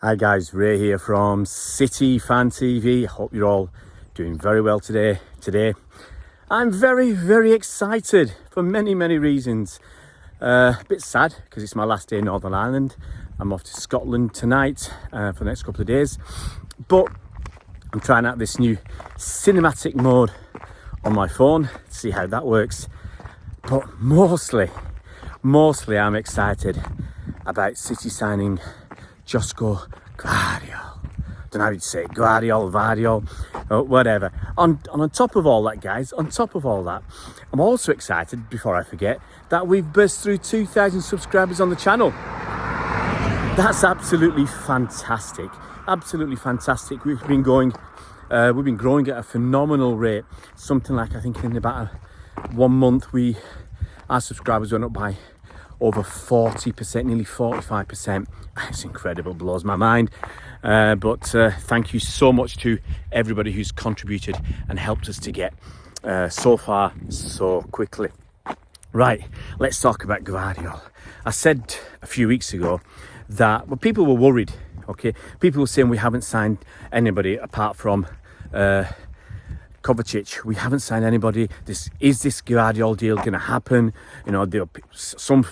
Hi guys, Ray here from City Fan TV. Hope you're all doing very well today. I'm very excited for many reasons. A bit sad because it's my last day in Northern Ireland. I'm off to Scotland tonight for the next couple of days. But I'm trying out this new cinematic mode on my phone to see how that works. But mostly I'm excited about City signing Josko Gvardiol. Don't know how you'd say it, Gvardiol, whatever. On top of all that, guys, on top of all that, I'm also excited, before I forget, that we've burst through 2,000 subscribers on the channel. That's absolutely fantastic. Absolutely fantastic. We've been growing at a phenomenal rate. Something like, I think in about 1 month, our subscribers went up by over 40%, nearly 45%. It's incredible, blows my mind. But thank you so much to everybody who's contributed and helped us to get so far so quickly. Right, let's talk about Gvardiol. I said a few weeks ago that people were worried, okay? People were saying we haven't signed anybody apart from Kovacic. We haven't signed anybody. Is this Gvardiol deal going to happen? You know, there are some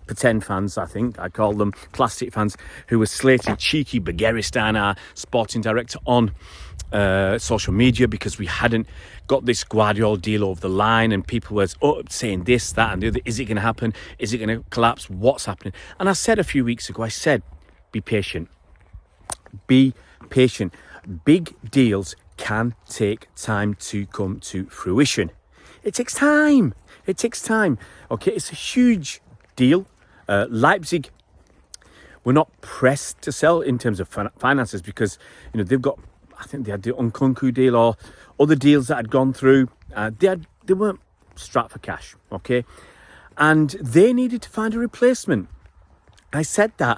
pretend fans, I think I call them, plastic fans, who were slating cheeky Begeristan, our sporting director, on social media because we hadn't got this Gvardiol deal over the line, and people were saying this, that and the other. Is it going to happen? Is it going to collapse? What's happening? And I said a few weeks ago, I said, be patient. Be patient. Big deals can take time to come to fruition. It takes time. Okay, it's a huge deal. Leipzig, we're not pressed to sell in terms of finances because, you know, they've got, I think they had the Nkunku deal or other deals that had gone through. They weren't strapped for cash, okay? And they needed to find a replacement. I said that.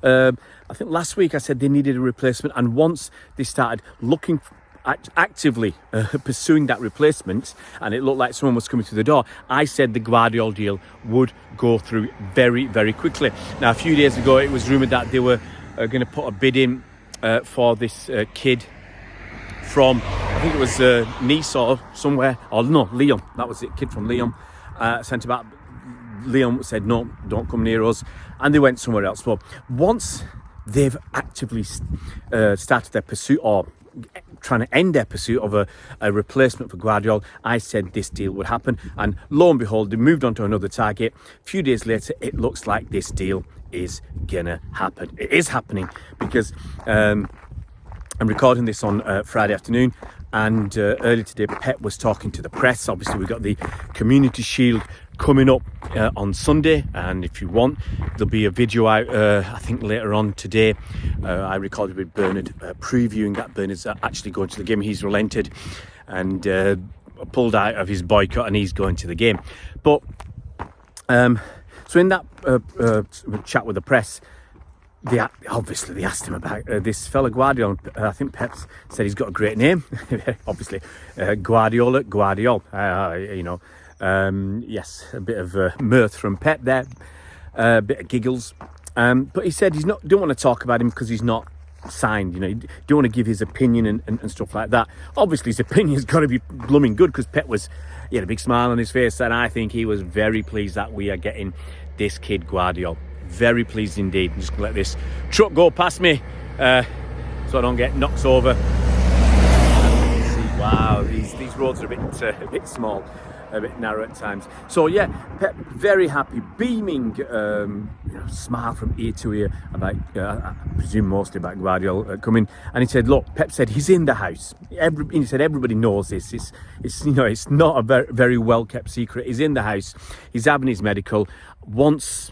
I think last week I said they needed a replacement, and once they started looking actively pursuing that replacement, and it looked like someone was coming through the door, I said the Gvardiol deal would go through very quickly. Now, a few days ago, it was rumoured that they were going to put a bid in for this kid from, I think it was Nice or somewhere, or no, Lyon. That was it, kid from Lyon, centre back. Lyon said, no, don't come near us, and they went somewhere else. But once they've actively started their pursuit, or trying to end their pursuit of a replacement for Gvardiol, I said this deal would happen, and lo and behold, they moved on to another target. A few days later, it looks like this deal is gonna happen. It is happening because I'm recording this on Friday afternoon, and earlier today Pep was talking to the press. Obviously, we've got the Community Shield coming up on Sunday, and if you want, there'll be a video out I think later on today. I recorded with Bernard previewing that. Bernard's actually going to the game. He's relented and pulled out of his boycott, and he's going to the game. But so in that chat with the press, they asked him about this fella Gvardiol. I think Pep said he's got a great name. Obviously, Gvardiol. You know. Yes, a bit of mirth from Pep there, a bit of giggles. But he said don't want to talk about him because he's not signed. You know, he don't want to give his opinion and stuff like that. Obviously, his opinion's got to be blooming good because Pep he had a big smile on his face, and I think he was very pleased that we are getting this kid Gvardiol. Very pleased indeed. I'm just gonna let this truck go past me so I don't get knocked over. Wow, these roads are a bit small, a bit narrow at times. So yeah, Pep very happy, beaming, smile from ear to ear about, I presume mostly about Gvardiol coming. And he said, look, Pep said he's in the house. He said everybody knows this. It's it's not a very well kept secret. He's in the house. He's having his medical. Once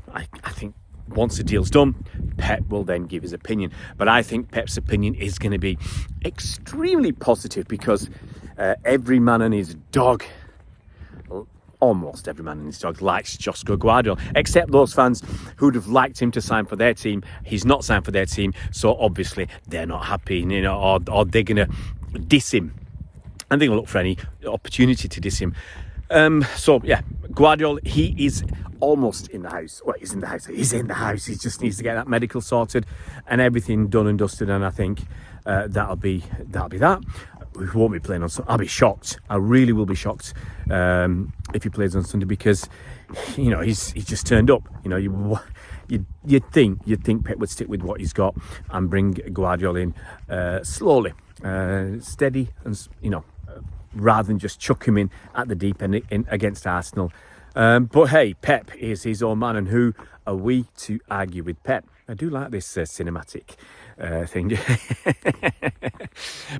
the deal's done, Pep will then give his opinion. But I think Pep's opinion is going to be extremely positive because every man and his dog, almost every man and his dog, likes Josko Gvardiol, except those fans who'd have liked him to sign for their team. He's not signed for their team, so obviously they're not happy, you know, or they're going to diss him. And they're going to look for any opportunity to diss him. So yeah, Gvardiol, he is almost in the house. Well, he's in the house. He's in the house. He just needs to get that medical sorted and everything done and dusted. And I think that'll be that. We won't be playing on Sunday. I'll be shocked. I really will be shocked if he plays on Sunday, because he's just turned up. You'd think Pep would stick with what he's got and bring Gvardiol in slowly, steady, and rather than just chuck him in at the deep end against Arsenal. But hey, Pep is his own man, and who are we to argue with Pep? I do like this cinematic thing.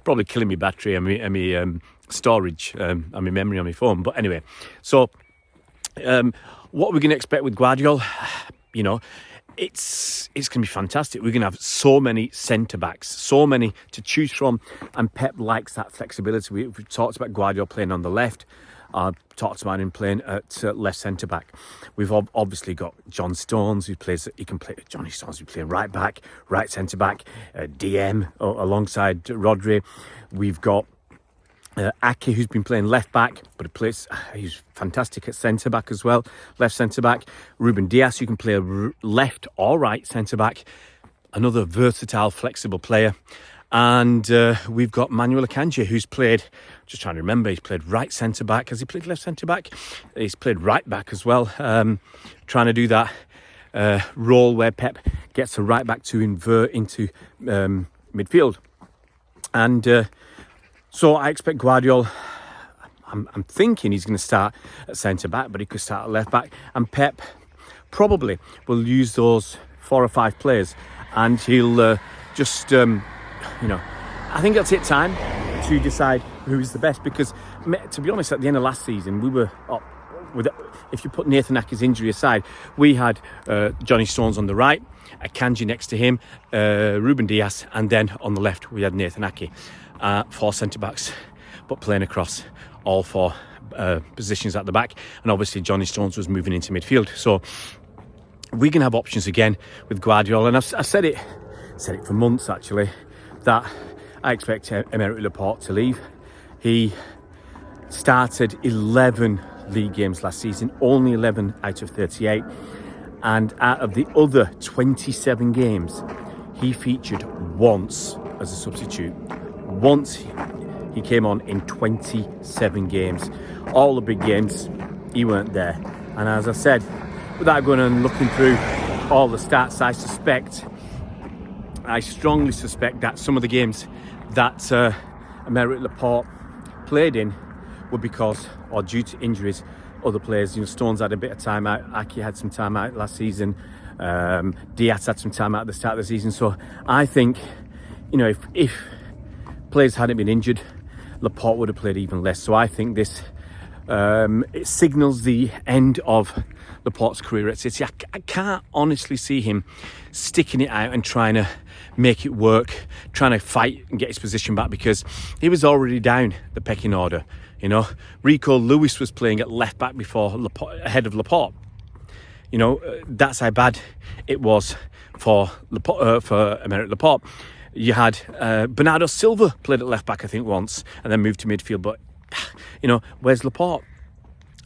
Probably killing me battery and me storage and my memory on my phone. But anyway, so what are we going to expect with Gvardiol? It's going to be fantastic. We're going to have so many centre-backs, so many to choose from, and Pep likes that flexibility. We've talked about Gvardiol playing on the left. I've talked about him playing at left centre-back. We've obviously got John Stones, who can play Johnny Stones, who plays right back, right centre-back, DM alongside Rodri. We've got Ake, who's been playing left back, but he's fantastic at centre back as well, left centre back. Ruben Dias, who can play left or right centre back, another versatile, flexible player. And we've got Manuel Akanji, who's played, just trying to remember, he's played right centre back. Has he played left centre back? He's played right back as well, trying to do that role where Pep gets a right back to invert into midfield. And so I expect Gvardiol, I'm thinking he's going to start at centre-back, but he could start at left-back. And Pep probably will use those 4 or 5 players, and he'll I think it'll take time to decide who's the best, because, to be honest, at the end of last season, we were up with, if you put Nathan Ake's injury aside, we had Johnny Stones on the right, Akanji next to him, Ruben Dias, and then on the left we had Nathan Ake. 4 centre-backs, but playing across all 4 positions at the back. And obviously Johnny Stones was moving into midfield. So we can have options again with Gvardiol. And I've said it for months, actually, that I expect Aymeric Laporte to leave. He started 11 league games last season, only 11 out of 38. And out of the other 27 games, he featured once as a substitute. Once he came on in 27 games. All the big games, he weren't there. And as I said, without going and looking through all the stats, I strongly suspect that some of the games that Aymeric Laporte played in were because, or due to injuries, other players. Stones had a bit of time out. Ake had some time out last season. Diaz had some time out at the start of the season. So I think, if players hadn't been injured, Laporte would have played even less. So I think this it signals the end of Laporte's career at City. I can't honestly see him sticking it out and trying to make it work, trying to fight and get his position back, because he was already down the pecking order. Rico Lewis was playing at left back before ahead of Laporte. That's how bad it was for Aymeric Laporte. You had Bernardo Silva played at left back, I think, once, and then moved to midfield. But where's Laporte?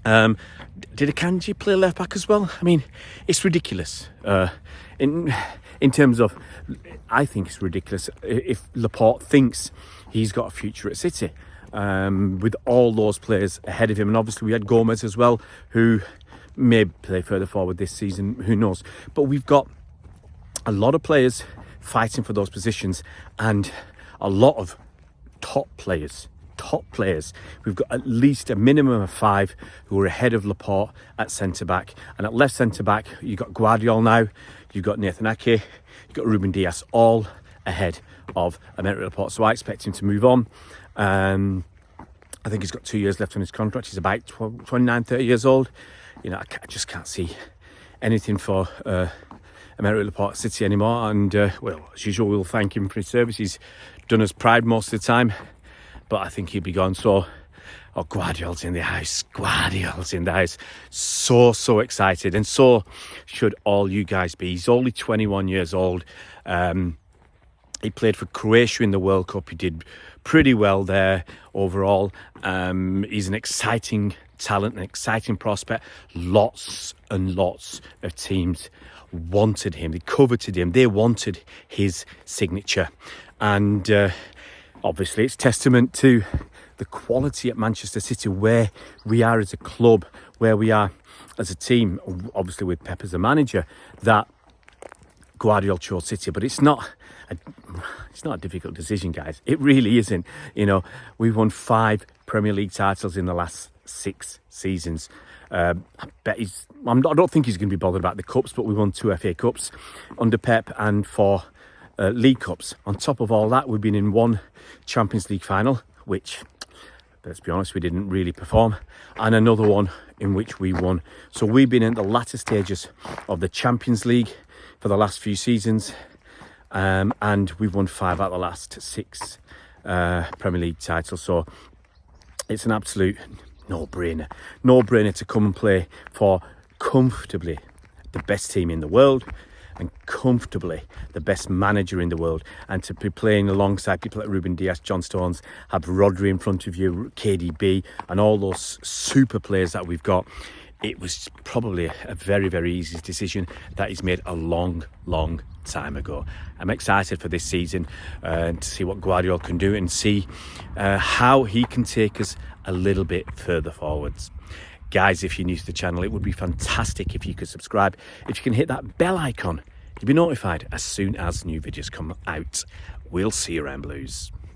Did Akanji play left back as well? I mean, it's ridiculous. In terms of, I think it's ridiculous if Laporte thinks he's got a future at City with all those players ahead of him. And obviously we had Gomez as well, who may play further forward this season. Who knows? But we've got a lot of players fighting for those positions, and a lot of top players. We've got at least a minimum of 5 who are ahead of Laporte at centre-back. And at left centre-back, you've got Gvardiol now, you've got Nathan Ake, you've got Ruben Dias, all ahead of Aymeric Laporte. So I expect him to move on. I think he's got 2 years left on his contract. He's about 29, 30 years old. I just can't see anything for Aymeric Laporte City anymore. And, as usual, we'll thank him for his service. He's done us pride most of the time. But I think he'll be gone. So, Gvardiol's in the house. So excited. And so should all you guys be. He's only 21 years old. He played for Croatia in the World Cup. He did pretty well there overall. He's an exciting talent, an exciting prospect. Lots and lots of teams wanted him. They coveted him. They wanted his signature. And obviously it's testament to the quality at Manchester City, where we are as a club, where we are as a team, obviously with Pep as a manager, that Gvardiol chose City. But it's not a difficult decision, guys. It really isn't. You know, we've won 5 Premier League titles in the last 6 seasons. I don't think he's going to be bothered about the cups, but we won 2 FA Cups under Pep and 4 League Cups. On top of all that, we've been in 1 Champions League final, which, let's be honest, we didn't really perform, and another one in which we won. So we've been in the latter stages of the Champions League for the last few seasons, and we've won 5 out of the last 6 Premier League titles. So it's an absolute no-brainer to come and play for comfortably the best team in the world and comfortably the best manager in the world, and to be playing alongside people like Ruben Dias, John Stones, have Rodri in front of you, KDB, and all those super players that we've got. It was probably a very, very easy decision that he's made a long time ago. I'm excited for this season to see what Gvardiol can do and see how he can take us a little bit further forwards. Guys, if you're new to the channel, it would be fantastic if you could subscribe. If you can hit that bell icon, you'll be notified as soon as new videos come out. We'll see you around, Blues.